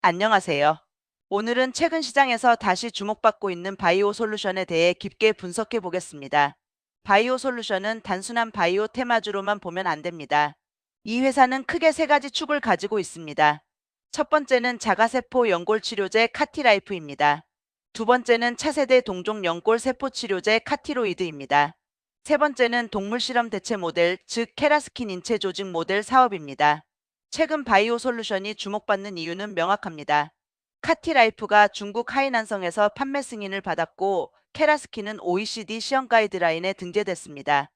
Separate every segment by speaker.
Speaker 1: 안녕하세요. 오늘은 최근 시장에서 다시 주목받고 있는 바이오 솔루션에 대해 깊게 분석해 보겠습니다. 바이오 솔루션은 단순한 바이오 테마주로만 보면 안 됩니다. 이 회사는 크게 세 가지 축을 가지고 있습니다. 첫 번째는 자가세포 연골 치료제 카티라이프입니다. 두 번째는 차세대 동종 연골 세포 치료제 카티로이드입니다. 세 번째는 동물 실험 대체 모델, 즉 케라스킨 인체 조직 모델 사업입니다. 최근 바이오 솔루션이 주목받는 이유는 명확합니다. 카티라이프가 중국 하이난성에서 판매 승인을 받았고 케라스킨은 OECD 시험 가이드라인에 등재됐습니다.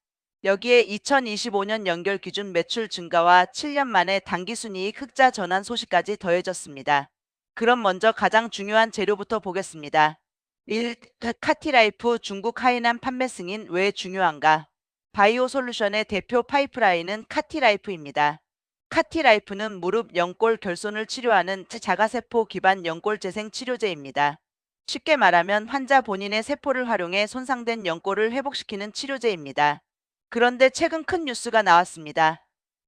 Speaker 1: 여기에 2025년 연결 기준 매출 증가와 7년 만에 당기순이익 흑자 전환 소식까지 더해졌습니다. 그럼 먼저 가장 중요한 재료부터 보겠습니다. 1. 카티라이프 중국 하이난 판매 승인 왜 중요한가? 바이오 솔루션의 대표 파이프라인은 카티라이프입니다. 카티라이프는 무릎 연골 결손을 치료하는 자가세포 기반 연골 재생 치료제입니다. 쉽게 말하면 환자 본인의 세포를 활용해 손상된 연골을 회복시키는 치료제입니다. 그런데 최근 큰 뉴스가 나왔습니다.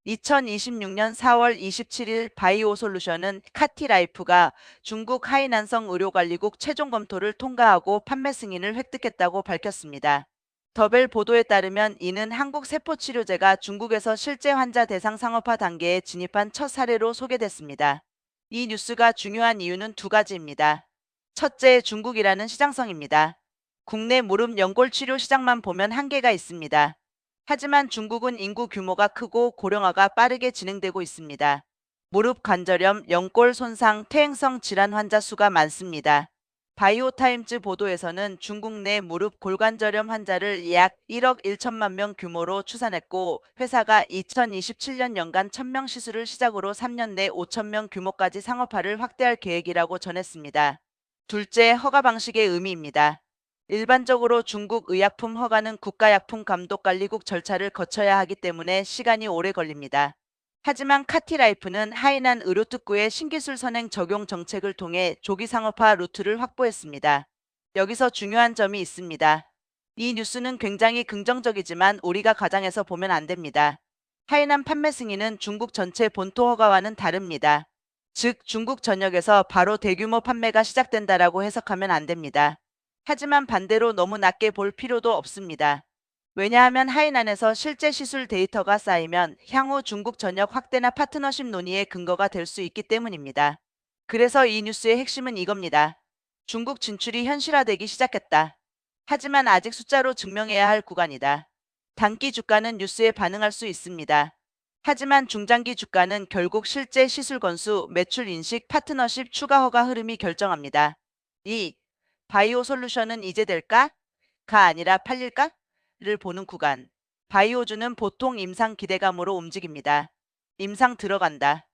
Speaker 1: 2026년 4월 27일 바이오 솔루션은 카티라이프가 중국 하이난성 의료관리국 최종 검토를 통과하고 판매 승인을 획득했다고 밝혔습니다. 더벨 보도에 따르면 이는 한국 세포치료제가 중국에서 실제 환자 대상 상업화 단계에 진입한 첫 사례로 소개됐습니다. 이 뉴스가 중요한 이유는 두 가지입니다. 첫째, 중국이라는 시장성입니다. 국내 무릎 연골 치료 시장만 보면 한계가 있습니다. 하지만 중국은 인구 규모가 크고 고령화가 빠르게 진행되고 있습니다. 무릎 관절염, 연골 손상, 퇴행성 질환 환자 수가 많습니다. 바이오타임즈 보도에서는 중국 내 무릎 골관절염 환자를 약 1억 1천만 명 규모로 추산했고 회사가 2027년 연간 1000명 시술을 시작으로 3년 내 5천명 규모까지 상업화를 확대할 계획이라고 전했습니다. 둘째, 허가 방식의 의미입니다. 일반적으로 중국 의약품 허가는 국가약품감독관리국 절차를 거쳐야 하기 때문에 시간이 오래 걸립니다. 하지만 카티라이프는 하이난 의료특구의 신기술 선행 적용 정책을 통해 조기 상업화 루트를 확보했습니다. 여기서 중요한 점이 있습니다. 이 뉴스는 굉장히 긍정적이지만 우리가 가장해서 보면 안 됩니다. 하이난 판매 승인은 중국 전체 본토 허가와는 다릅니다. 즉 중국 전역에서 바로 대규모 판매가 시작된다라고 해석하면 안 됩니다. 하지만 반대로 너무 낮게 볼 필요도 없습니다. 왜냐하면 하이난에서 실제 시술 데이터가 쌓이면 향후 중국 전역 확대나 파트너십 논의의 근거가 될 수 있기 때문입니다. 그래서 이 뉴스의 핵심은 이겁니다. 중국 진출이 현실화되기 시작했다. 하지만 아직 숫자로 증명해야 할 구간이다. 단기 주가는 뉴스에 반응할 수 있습니다. 하지만 중장기 주가는 결국 실제 시술 건수, 매출 인식, 파트너십 추가 허가 흐름이 결정합니다. 2. 바이오 솔루션은 이제 될까? 가 아니라 팔릴까? 를 보는 구간. 바이오주는 보통 임상 기대감으로 움직입니다. 임상 들어간다.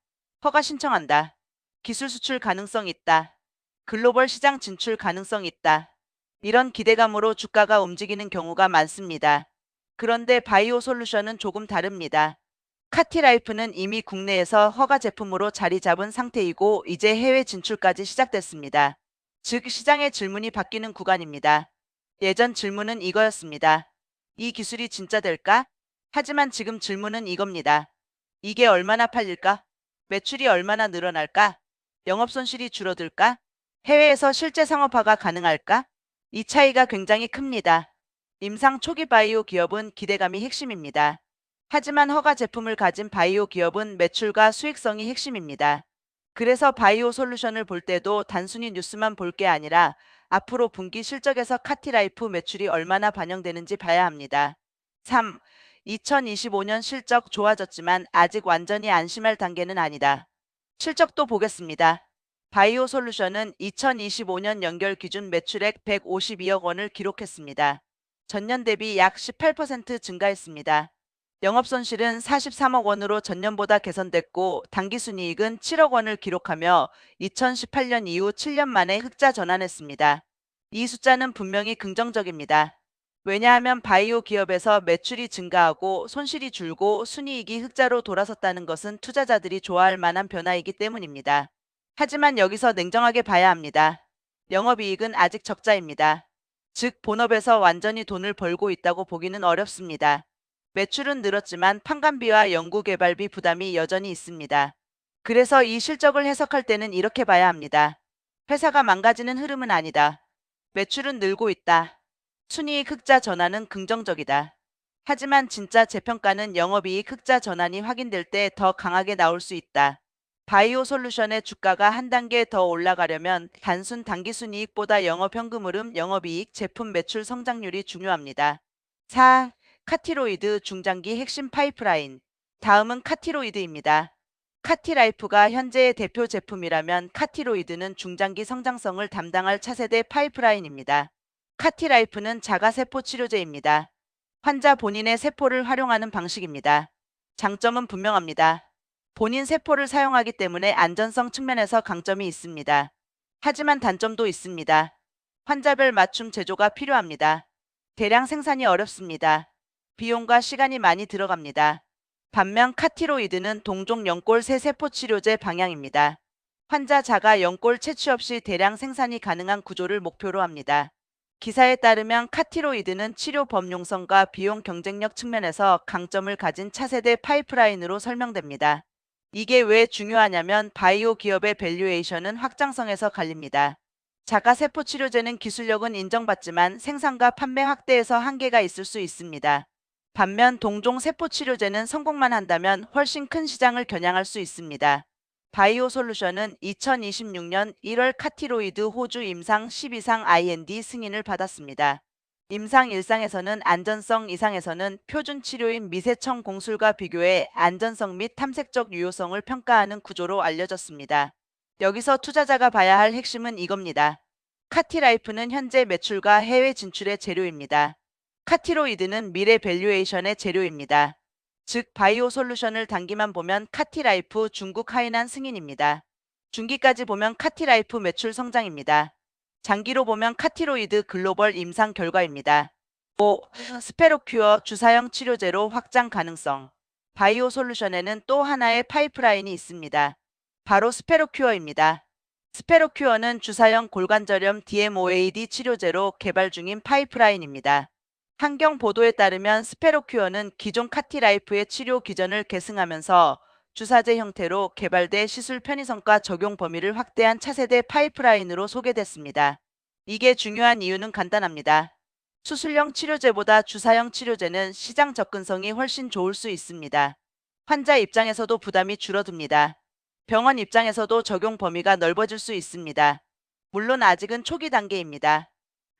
Speaker 1: 허가 신청한다. 기술 수출 가능성 있다. 글로벌 시장 진출 가능성 있다. 이런 기대감으로 주가가 움직이는 경우가 많습니다. 그런데 바이오 솔루션은 조금 다릅니다. 카티라이프는 이미 국내에서 허가 제품으로 자리 잡은 상태이고 이제 해외 진출까지 시작됐습니다. 즉 시장의 질문이 바뀌는 구간입니다. 예전 질문은 이거였습니다. 이 기술이 진짜 될까? 하지만 지금 질문은 이겁니다. 이게 얼마나 팔릴까? 매출이 얼마나 늘어날까? 영업 손실이 줄어들까? 해외에서 실제 상업화가 가능할까? 이 차이가 굉장히 큽니다. 임상 초기 바이오 기업은 기대감이 핵심입니다. 하지만 허가 제품을 가진 바이오 기업은 매출과 수익성이 핵심입니다. 그래서 바이오 솔루션을 볼 때도 단순히 뉴스만 볼 게 아니라 앞으로 분기 실적에서 카티라이프 매출이 얼마나 반영되는지 봐야 합니다. 3. 2025년 실적 좋아졌지만 아직 완전히 안심할 단계는 아니다. 실적도 보겠습니다. 바이오 솔루션은 2025년 연결 기준 매출액 152억 원을 기록했습니다. 전년 대비 약 18% 증가했습니다. 영업손실은 43억 원으로 전년보다 개선됐고 당기순이익은 7억 원을 기록하며 2018년 이후 7년 만에 흑자 전환했습니다. 이 숫자는 분명히 긍정적입니다. 왜냐하면 바이오 기업에서 매출이 증가하고 손실이 줄고 순이익이 흑자로 돌아섰다는 것은 투자자들이 좋아할 만한 변화이기 때문입니다. 하지만 여기서 냉정하게 봐야 합니다. 영업이익은 아직 적자입니다. 즉 본업에서 완전히 돈을 벌고 있다고 보기는 어렵습니다. 매출은 늘었지만 판관비와 연구개발비 부담이 여전히 있습니다. 그래서 이 실적을 해석할 때는 이렇게 봐야 합니다. 회사가 망가지는 흐름은 아니다. 매출은 늘고 있다. 순이익 흑자 전환은 긍정적이다. 하지만 진짜 재평가는 영업이익 흑자 전환이 확인될 때 더 강하게 나올 수 있다. 바이오 솔루션의 주가가 한 단계 더 올라가려면 단순 당기순이익보다 영업현금 흐름, 영업이익, 제품 매출 성장률이 중요합니다. 4. 카티로이드 중장기 핵심 파이프라인. 다음은 카티로이드입니다. 카티라이프가 현재의 대표 제품이라면 카티로이드는 중장기 성장성을 담당할 차세대 파이프라인입니다. 카티라이프는 자가세포 치료제입니다. 환자 본인의 세포를 활용하는 방식입니다. 장점은 분명합니다. 본인 세포를 사용하기 때문에 안전성 측면에서 강점이 있습니다. 하지만 단점도 있습니다. 환자별 맞춤 제조가 필요합니다. 대량 생산이 어렵습니다. 비용과 시간이 많이 들어갑니다. 반면 카티로이드는 동종 연골 세세포 치료제 방향입니다. 환자 자가 연골 채취 없이 대량 생산이 가능한 구조를 목표로 합니다. 기사에 따르면 카티로이드는 치료 범용성과 비용 경쟁력 측면에서 강점을 가진 차세대 파이프라인으로 설명됩니다. 이게 왜 중요하냐면 바이오 기업의 밸류에이션은 확장성에서 갈립니다. 자가세포 치료제는 기술력은 인정받지만 생산과 판매 확대에서 한계가 있을 수 있습니다. 반면 동종 세포 치료제는 성공만 한다면 훨씬 큰 시장을 겨냥할 수 있습니다. 바이오 솔루션은 2026년 1월 카티로이드 호주 임상 12상 IND 승인을 받았습니다. 임상 1상에서는 안전성, 2상에서는 표준 치료인 미세청 공술과 비교해 안전성 및 탐색적 유효성을 평가하는 구조로 알려졌습니다. 여기서 투자자가 봐야 할 핵심은 이겁니다. 카티라이프는 현재 매출과 해외 진출의 재료입니다. 카티로이드는 미래 밸류에이션의 재료입니다. 즉 바이오 솔루션을 단기만 보면 카티라이프 중국 하이난 승인입니다. 중기까지 보면 카티라이프 매출 성장입니다. 장기로 보면 카티로이드 글로벌 임상 결과입니다. 5. 스페로큐어 주사형 치료제로 확장 가능성. 바이오 솔루션에는 또 하나의 파이프라인이 있습니다. 바로 스페로큐어입니다. 스페로큐어는 주사형 골관절염 DMOAD 치료제로 개발 중인 파이프라인입니다. 환경 보도에 따르면 스페로큐어는 기존 카티라이프의 치료 기전을 계승하면서 주사제 형태로 개발돼 시술 편의성과 적용 범위를 확대한 차세대 파이프라인으로 소개됐습니다. 이게 중요한 이유는 간단합니다. 수술형 치료제보다 주사형 치료제는 시장 접근성이 훨씬 좋을 수 있습니다. 환자 입장에서도 부담이 줄어듭니다. 병원 입장에서도 적용 범위가 넓어질 수 있습니다. 물론 아직은 초기 단계입니다.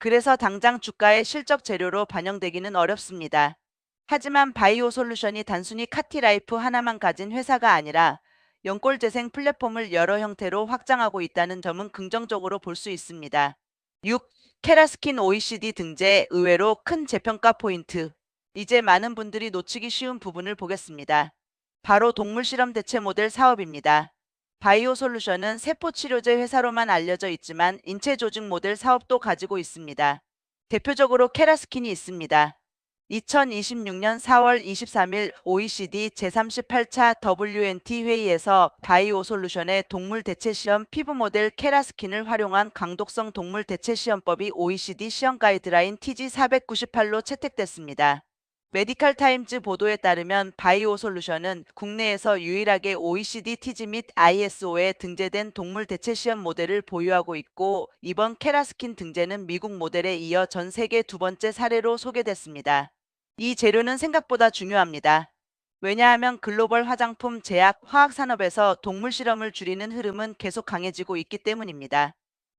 Speaker 1: 그래서 당장 주가의 실적 재료로 반영되기는 어렵습니다. 하지만 바이오 솔루션이 단순히 카티라이프 하나만 가진 회사가 아니라 연골 재생 플랫폼을 여러 형태로 확장하고 있다는 점은 긍정적으로 볼 수 있습니다. 6. 케라스킨 OECD 등재 의외로 큰 재평가 포인트. 이제 많은 분들이 놓치기 쉬운 부분을 보겠습니다. 바로 동물 실험 대체 모델 사업입니다. 바이오 솔루션은 세포치료제 회사로만 알려져 있지만 인체 조직 모델 사업도 가지고 있습니다. 대표적으로 케라스킨이 있습니다. 2026년 4월 23일 OECD 제38차 WNT 회의에서 바이오 솔루션의 동물 대체 시험 피부 모델 케라스킨을 활용한 강독성 동물 대체 시험법이 OECD 시험 가이드라인 TG498로 채택됐습니다. 메디칼 타임즈 보도에 따르면 바이오 솔루션은 국내에서 유일하게 OECD TG 및 ISO에 등재된 동물 대체 시험 모델을 보유하고 있고 이번 케라스킨 등재는 미국 모델에 이어 전 세계 두 번째 사례로 소개됐습니다. 이 재료는 생각보다 중요합니다. 왜냐하면 글로벌 화장품, 제약, 화학 산업에서 동물 실험을 줄이는 흐름은 계속 강해지고 있기 때문입니다.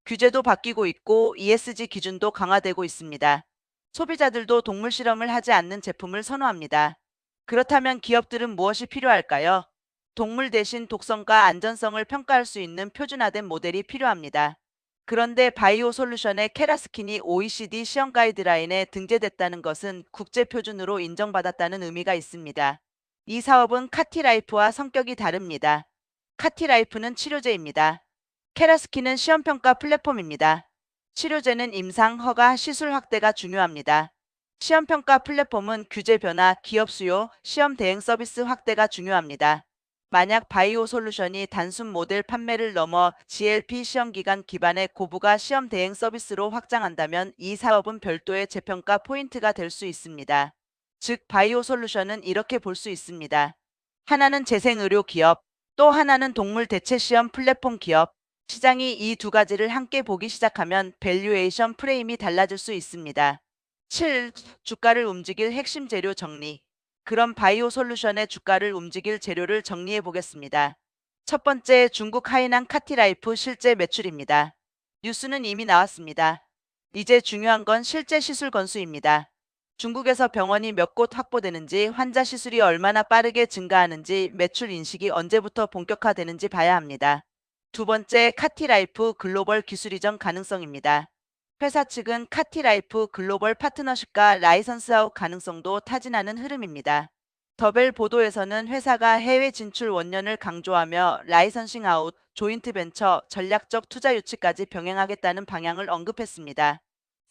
Speaker 1: 규제도 바뀌고 있고 ESG 기준도 강화되고 있습니다. 소비자들도 동물 실험을 하지 않는 제품을 선호합니다. 그렇다면 기업들은 무엇이 필요할까요? 동물 대신 독성과 안전성을 평가할 수 있는 표준화된 모델이 필요합니다. 그런데 바이오 솔루션의 케라스킨이 OECD 시험 가이드라인에 등재됐다는 것은 국제 표준으로 인정받았다는 의미가 있습니다. 이 사업은 카티라이프와 성격이 다릅니다. 카티라이프는 치료제입니다. 케라스킨은 시험평가 플랫폼입니다. 치료제는 임상, 허가, 시술 확대가 중요합니다. 시험평가 플랫폼은 규제 변화, 기업 수요, 시험 대행 서비스 확대가 중요합니다. 만약 바이오 솔루션이 단순 모델 판매를 넘어 GLP 시험기관 기반의 고부가 시험 대행 서비스로 확장한다면 이 사업은 별도의 재평가 포인트가 될 수 있습니다. 즉, 바이오 솔루션은 이렇게 볼 수 있습니다. 하나는 재생의료 기업, 또 하나는 동물 대체 시험 플랫폼 기업. 시장이 이 두 가지를 함께 보기 시작하면 밸류에이션 프레임이 달라질 수 있습니다. 7. 주가를 움직일 핵심 재료 정리. 그럼 바이오 솔루션의 주가를 움직일 재료를 정리해 보겠습니다. 첫 번째, 중국 하이난 카티라이프 실제 매출입니다. 뉴스는 이미 나왔습니다. 이제 중요한 건 실제 시술 건수입니다. 중국에서 병원이 몇 곳 확보되는지, 환자 시술이 얼마나 빠르게 증가하는지, 매출 인식이 언제부터 본격화되는지 봐야 합니다. 두 번째, 카티라이프 글로벌 기술 이전 가능성입니다. 회사 측은 카티라이프 글로벌 파트너십과 라이선스 아웃 가능성도 타진하는 흐름입니다. 더벨 보도에서는 회사가 해외 진출 원년을 강조하며 라이선싱 아웃, 조인트 벤처, 전략적 투자 유치까지 병행하겠다는 방향을 언급했습니다.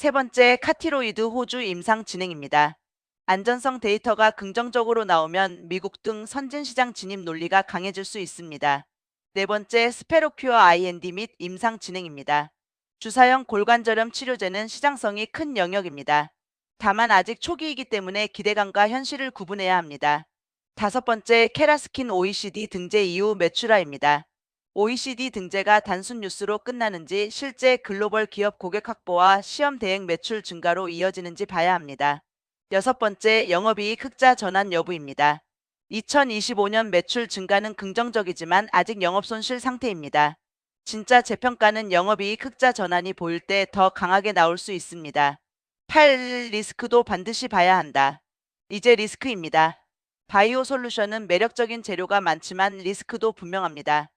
Speaker 1: 세 번째, 카티로이드 호주 임상 진행입니다. 안전성 데이터가 긍정적으로 나오면 미국 등 선진 시장 진입 논리가 강해질 수 있습니다. 네 번째, 스페로큐어 IND 및 임상 진행입니다. 주사형 골관절염 치료제는 시장성이 큰 영역입니다. 다만 아직 초기이기 때문에 기대감과 현실을 구분해야 합니다. 다섯 번째, 케라스킨 OECD 등재 이후 매출화입니다. OECD 등재가 단순 뉴스로 끝나는지 실제 글로벌 기업 고객 확보와 시험 대행 매출 증가로 이어지는지 봐야 합니다. 여섯 번째, 영업이익 흑자 전환 여부입니다. 2025년 매출 증가는 긍정적이지만 아직 영업손실 상태입니다. 진짜 재평가는 영업이익 흑자 전환이 보일 때 더 강하게 나올 수 있습니다. 8. 리스크도 반드시 봐야 한다. 이제 리스크입니다. 바이오 솔루션은 매력적인 재료가 많지만 리스크도 분명합니다.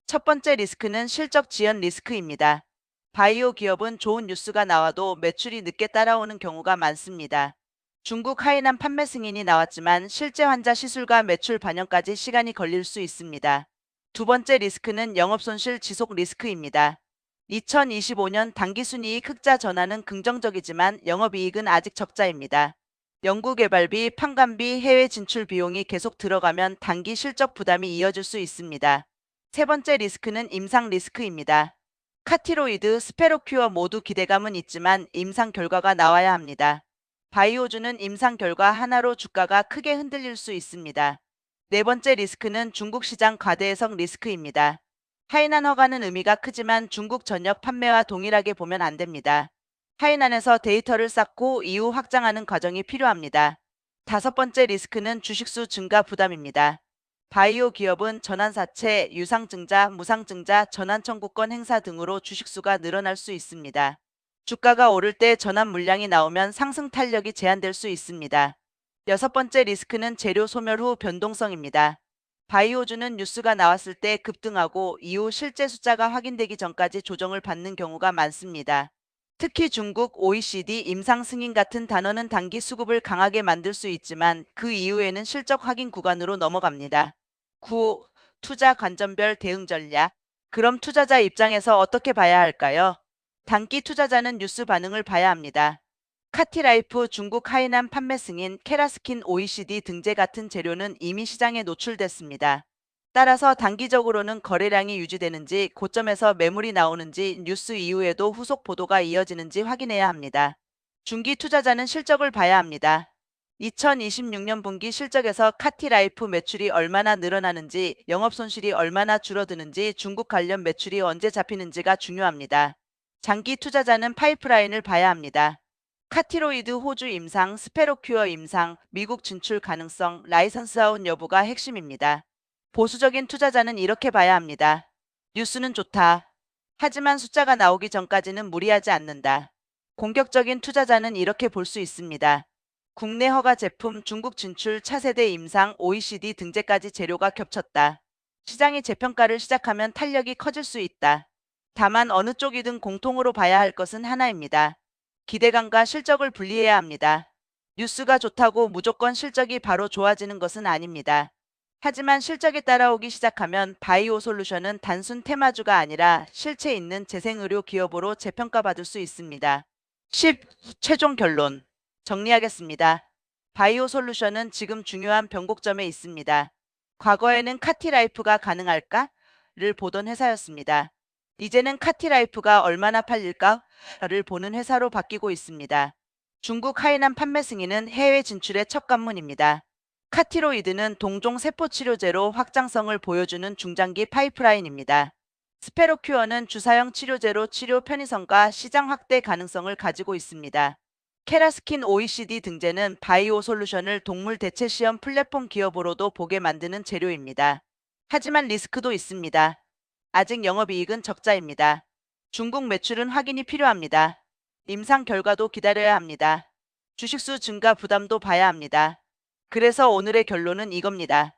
Speaker 1: 첫 번째 리스크는 실적 지연 리스크입니다. 바이오 기업은 좋은 뉴스가 나와도 매출이 늦게 따라오는 경우가 많습니다. 중국 하이난 판매 승인이 나왔지만 실제 환자 시술과 매출 반영까지 시간이 걸릴 수 있습니다. 두 번째 리스크는 영업손실 지속 리스크입니다. 2025년 당기순이익 흑자 전환은 긍정적이지만 영업이익은 아직 적자입니다. 연구개발비, 판관비, 해외 진출 비용이 계속 들어가면 단기 실적 부담이 이어질 수 있습니다. 세 번째 리스크는 임상 리스크입니다. 카티로이드, 스페로큐어 모두 기대감은 있지만 임상 결과가 나와야 합니다. 바이오주는 임상 결과 하나로 주가가 크게 흔들릴 수 있습니다. 네 번째 리스크는 중국 시장 과대해석 리스크입니다. 하이난 허가는 의미가 크지만 중국 전역 판매와 동일하게 보면 안 됩니다. 하이난에서 데이터를 쌓고 이후 확장하는 과정이 필요합니다. 다섯 번째 리스크는 주식수 증가 부담입니다. 바이오 기업은 전환사채, 유상증자, 무상증자, 전환청구권 행사 등으로 주식수가 늘어날 수 있습니다. 주가가 오를 때 전환 물량이 나오면 상승 탄력이 제한될 수 있습니다. 여섯 번째 리스크는 재료 소멸 후 변동성입니다. 바이오주는 뉴스가 나왔을 때 급등하고 이후 실제 숫자가 확인되기 전까지 조정을 받는 경우가 많습니다. 특히 중국, OECD, 임상 승인 같은 단어는 단기 수급을 강하게 만들 수 있지만 그 이후에는 실적 확인 구간으로 넘어갑니다. 9. 투자 관점별 대응 전략. 그럼 투자자 입장에서 어떻게 봐야 할까요? 단기 투자자는 뉴스 반응을 봐야 합니다. 카티라이프 중국 하이난 판매 승인, 케라스킨 OECD 등재 같은 재료는 이미 시장에 노출됐습니다. 따라서 단기적으로는 거래량이 유지되는지, 고점에서 매물이 나오는지, 뉴스 이후에도 후속 보도가 이어지는지 확인해야 합니다. 중기 투자자는 실적을 봐야 합니다. 2026년 분기 실적에서 카티라이프 매출이 얼마나 늘어나는지, 영업손실이 얼마나 줄어드는지, 중국 관련 매출이 언제 잡히는지가 중요합니다. 장기 투자자는 파이프라인을 봐야 합니다. 카티로이드 호주 임상, 스페로큐어 임상, 미국 진출 가능성, 라이선스 아웃 여부가 핵심입니다. 보수적인 투자자는 이렇게 봐야 합니다. 뉴스는 좋다. 하지만 숫자가 나오기 전까지는 무리하지 않는다. 공격적인 투자자는 이렇게 볼 수 있습니다. 국내 허가 제품, 중국 진출, 차세대 임상, OECD 등재까지 재료가 겹쳤다. 시장이 재평가를 시작하면 탄력이 커질 수 있다. 다만 어느 쪽이든 공통으로 봐야 할 것은 하나입니다. 기대감과 실적을 분리해야 합니다. 뉴스가 좋다고 무조건 실적이 바로 좋아지는 것은 아닙니다. 하지만 실적이 따라오기 시작하면 바이오 솔루션은 단순 테마주가 아니라 실체 있는 재생의료 기업으로 재평가받을 수 있습니다. 10. 최종 결론. 정리하겠습니다. 바이오 솔루션은 지금 중요한 변곡점에 있습니다. 과거에는 카티라이프가 가능할까?를 보던 회사였습니다. 이제는 카티라이프가 얼마나 팔릴까?를 보는 회사로 바뀌고 있습니다. 중국 하이난 판매 승인은 해외 진출의 첫 관문입니다. 카티로이드는 동종 세포 치료제로 확장성을 보여주는 중장기 파이프라인입니다. 스페로큐어는 주사형 치료제로 치료 편의성과 시장 확대 가능성을 가지고 있습니다. 케라스킨 OECD 등재는 바이오 솔루션을 동물 대체 시험 플랫폼 기업으로도 보게 만드는 재료입니다. 하지만 리스크도 있습니다. 아직 영업이익은 적자입니다. 중국 매출은 확인이 필요합니다. 임상 결과도 기다려야 합니다. 주식수 증가 부담도 봐야 합니다. 그래서 오늘의 결론은 이겁니다.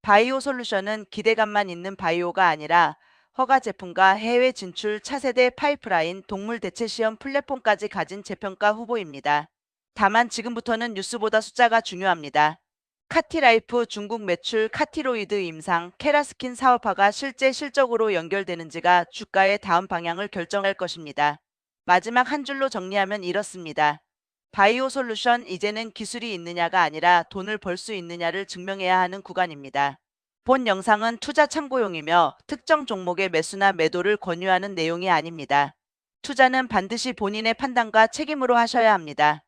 Speaker 1: 바이오 솔루션은 기대감만 있는 바이오가 아니라 허가 제품과 해외 진출 차세대 파이프라인 동물 대체 시험 플랫폼까지 가진 재평가 후보입니다. 다만 지금부터는 뉴스보다 숫자가 중요합니다. 카티라이프 중국 매출 카티로이드 임상 케라스킨 사업화가 실제 실적으로 연결되는지가 주가의 다음 방향을 결정할 것입니다. 마지막 한 줄로 정리하면 이렇습니다. 바이오 솔루션 이제는 기술이 있느냐가 아니라 돈을 벌 수 있느냐를 증명해야 하는 구간입니다. 본 영상은 투자 참고용이며 특정 종목의 매수나 매도를 권유하는 내용이 아닙니다. 투자는 반드시 본인의 판단과 책임으로 하셔야 합니다.